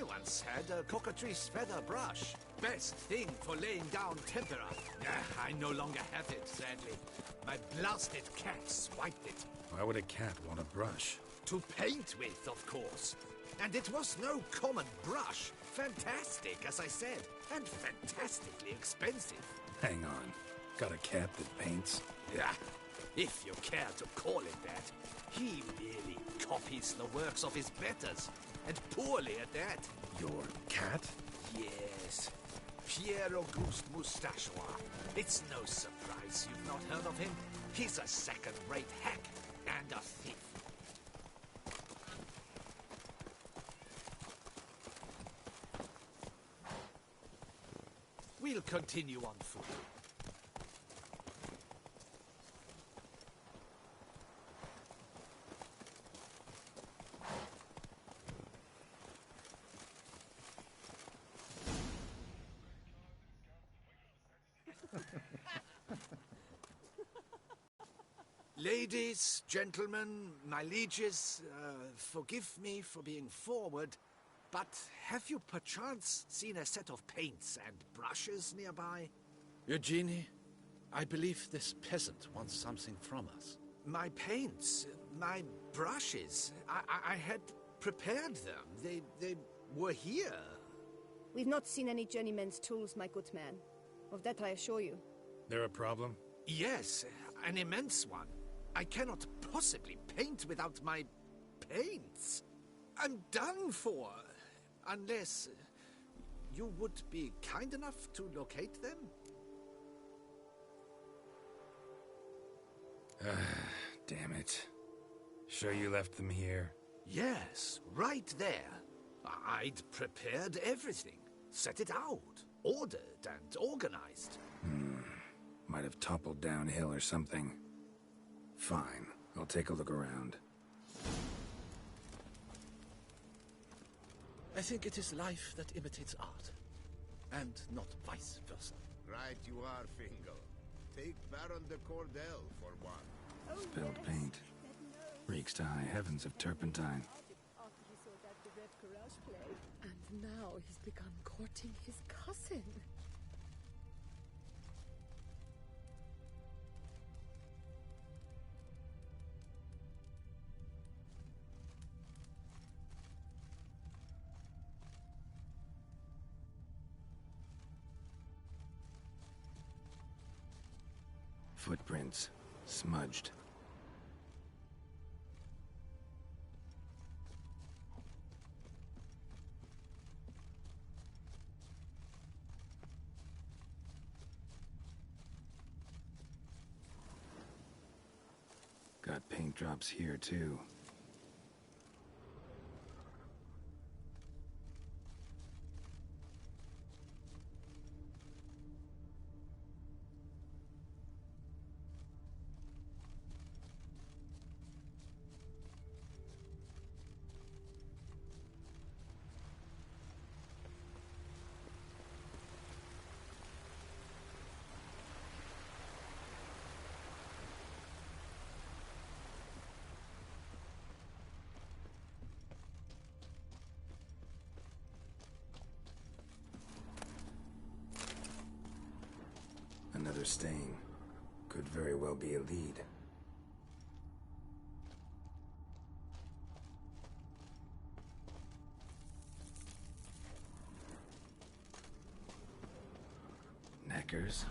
I once had a cockatrice feather brush. Best thing for laying down tempera. I no longer have it, sadly. My blasted cat swiped it. Why would a cat want a brush? To paint with, of course. And it was no common brush. Fantastic, as I said. And fantastically expensive. Hang on. Got a cat that paints? Yeah, if you care to call it that. He really copies the works of his betters. And poorly at that. Your cat? Yes. Pierre Auguste Moustachois. It's no surprise you've not heard of him. He's a second-rate hack and a thief. We'll continue on foot. Ladies, gentlemen, my lieges, forgive me for being forward, but have you perchance seen a set of paints and brushes nearby? Eugenie, I believe this peasant wants something from us. My paints, my brushes, I had prepared them. They were here. We've not seen any journeyman's tools, my good man. Of that I assure you. There a problem? Yes, an immense one. I cannot possibly paint without my paints. I'm done for. Unless you would be kind enough to locate them? Damn it. Sure you left them here? Yes, right there. I'd prepared everything. Set it out. Ordered and organized. Might have toppled downhill or something. Fine. I'll take a look around. I think it is life that imitates art, and not vice versa. Right you are, Fingal. Take Baron de Cordel for one. Spilled paint. Reeks to high heavens of turpentine. After he saw that the Red Courage play. And now he's begun courting his cousin. Footprints. Smudged. Got paint drops here, too. Another stain. Could very well be a lead. Knackers.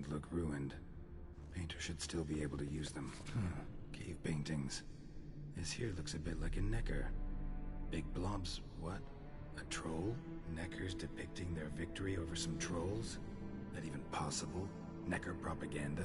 Look ruined. Painter should still be able to use them. Cave paintings. This here looks a bit like a Necker. Big blobs, what? A troll? Neckers depicting their victory over some trolls? That even possible? Necker propaganda?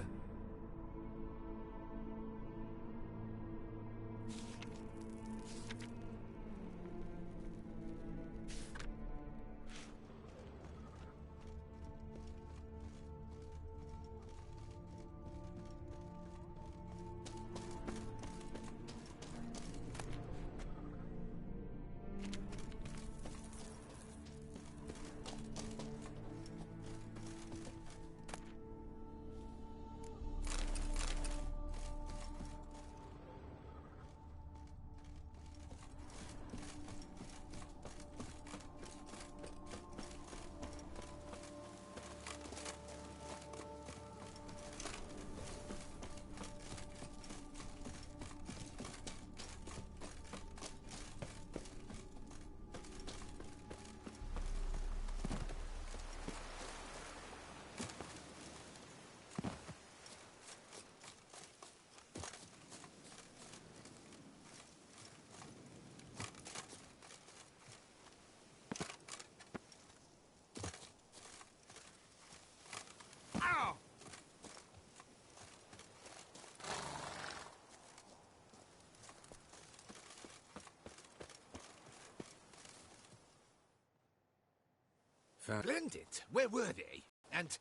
Splendid. Where were they? And...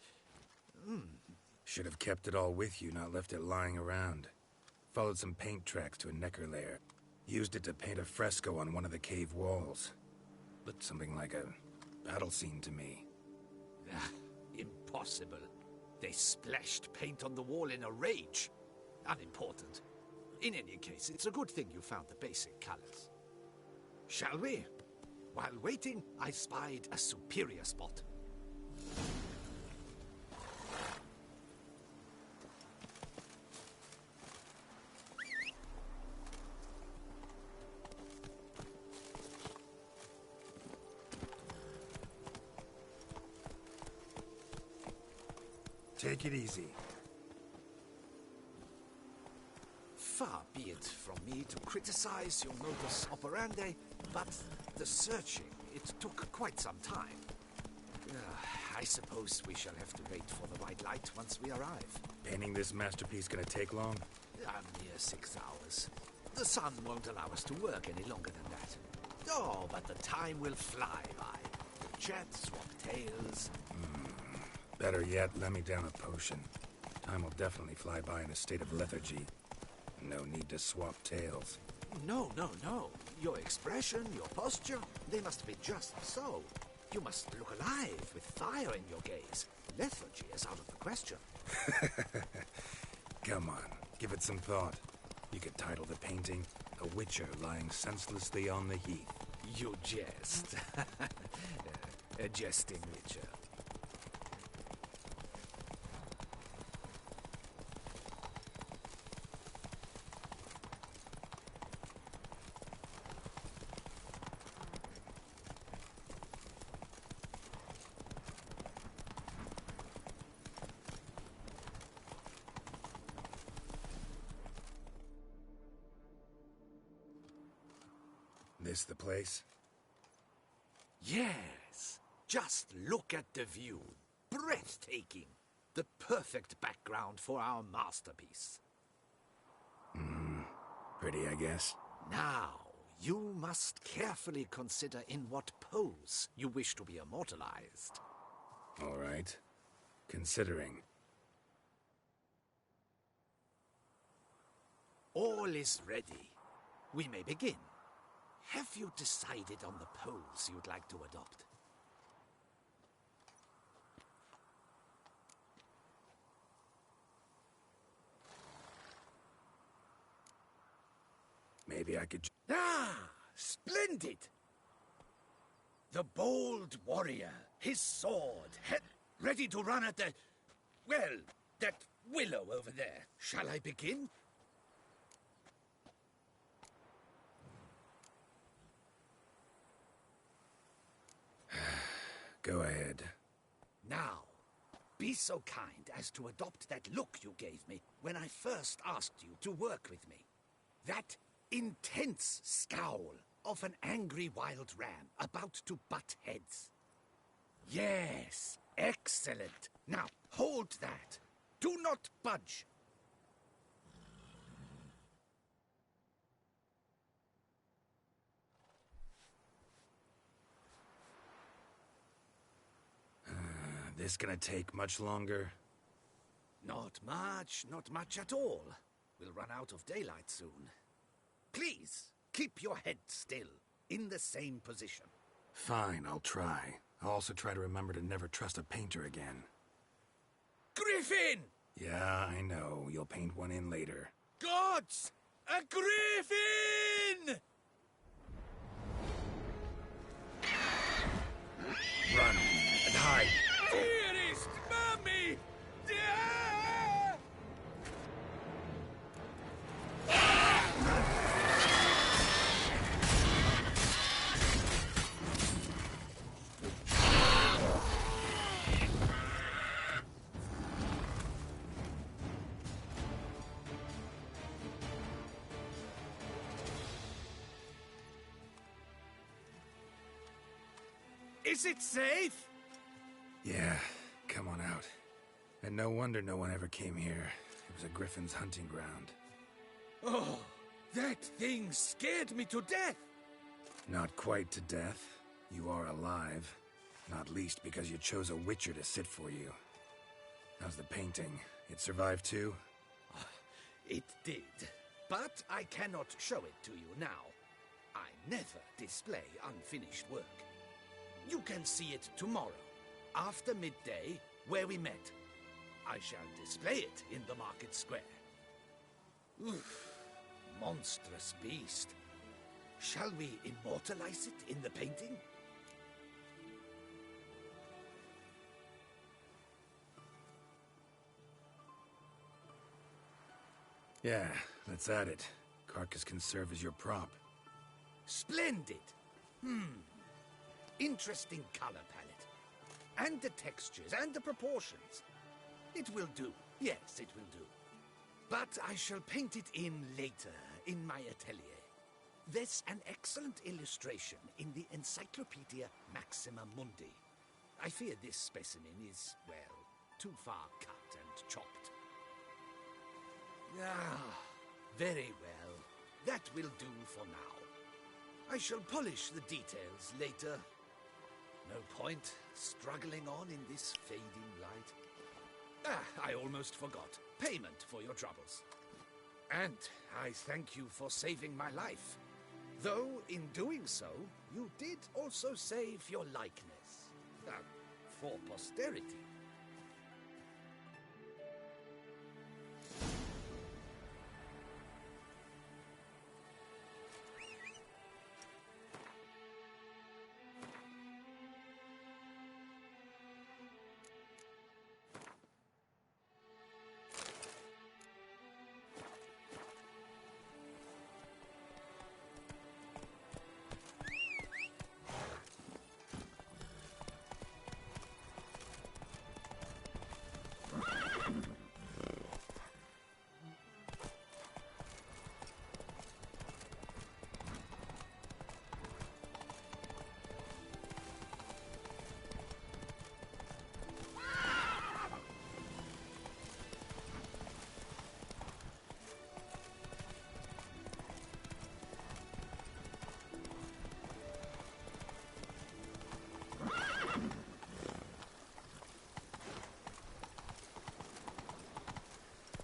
Should have kept it all with you, not left it lying around. Followed some paint tracks to a Necker lair. Used it to paint a fresco on one of the cave walls. Looked something like a battle scene to me. Impossible. They splashed paint on the wall in a rage. Unimportant. In any case, it's a good thing you found the basic colors. Shall we? While waiting, I spied a superior spot. Take it easy. Far be it from me to criticize your modus operandi, but the searching, it took quite some time. I suppose we shall have to wait for the right light once we arrive. Painting this masterpiece gonna take long? A mere 6 hours. The sun won't allow us to work any longer than that. Oh, but the time will fly by. Chat, swap tales. Better yet, let me down a potion. Time will definitely fly by in a state of lethargy. No need to swap tales. No. Your expression, your posture, they must be just so. You must look alive with fire in your gaze. Lethargy is out of the question. Come on, give it some thought. You could title the painting, A Witcher Lying Senselessly on the Heath. You jest. A jesting witcher. This the place? Yes. Just look at the view. Breathtaking. The perfect background for our masterpiece. Pretty, I guess. Now, you must carefully consider in what pose you wish to be immortalized. All right. Considering. All is ready. We may begin. Have you decided on the pose you'd like to adopt? Maybe I could... Splendid! The bold warrior, his sword, ready to run at the... well, that willow over there. Shall I begin? Go ahead. Now, be so kind as to adopt that look you gave me when I first asked you to work with me. That intense scowl, of an angry wild ram about to butt heads. Yes, excellent. Now, hold that. Do not budge. This gonna take much longer? Not much at all. We'll run out of daylight soon. Please, keep your head still, in the same position. Fine, I'll try. I'll also try to remember to never trust a painter again. Griffin! Yeah, I know. You'll paint one in later. Gods! A griffin! Run and hide. Dearest Mummy! Is it safe? Yeah, come on out. And no wonder no one ever came here. It was a griffin's hunting ground. Oh, that thing scared me to death. Not quite to death. You are alive. Not least because you chose a witcher to sit for you. How's the painting? It survived too? It did. But I cannot show it to you now. I never display unfinished work. You can see it tomorrow, after midday, where we met. I shall display it in the market square. Oof, monstrous beast. Shall we immortalize it in the painting? Yeah, let's add it. Carcass can serve as your prop. Splendid. Interesting color palette. And the textures and the proportions. It will do. Yes, it will do. But I shall paint it in later, in my atelier. There's an excellent illustration in the Encyclopedia Maxima Mundi. I fear this specimen is, well, too far cut and chopped. Ah, very well. That will do for now. I shall polish the details later. No point struggling on in this fading light. Ah, I almost forgot. Payment for your troubles. And I thank you for saving my life. Though, in doing so, you did also save your likeness. For posterity.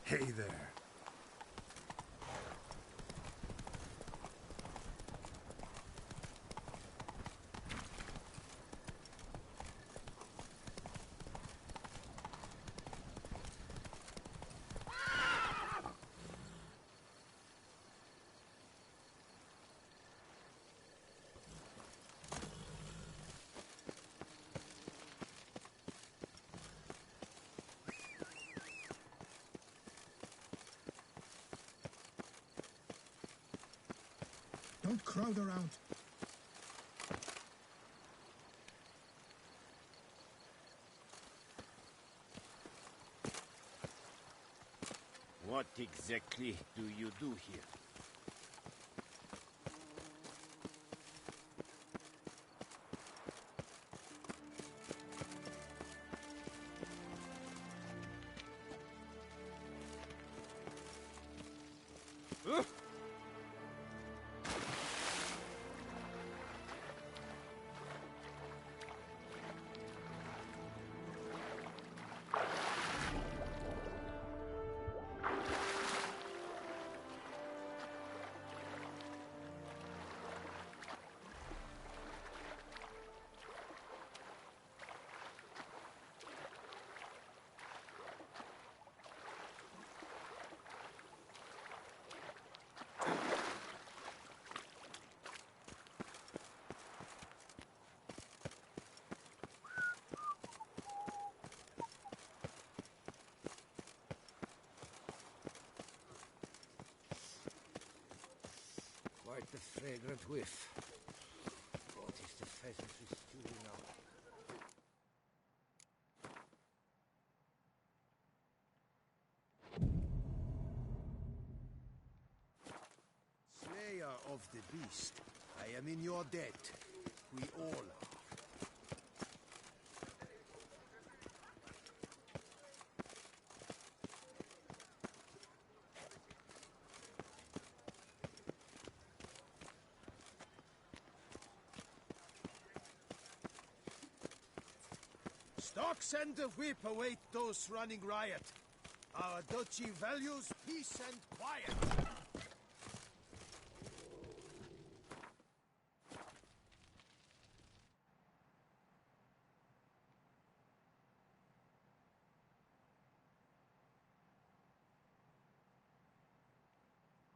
Hey there. Don't crowd around. What exactly do you do here? Quite the fragrant whiff. What is the pheasantry stewing now? Slayer of the beast, I am in your debt. We all are. Stocks and the whip await those running riot. Our duchy values peace and quiet.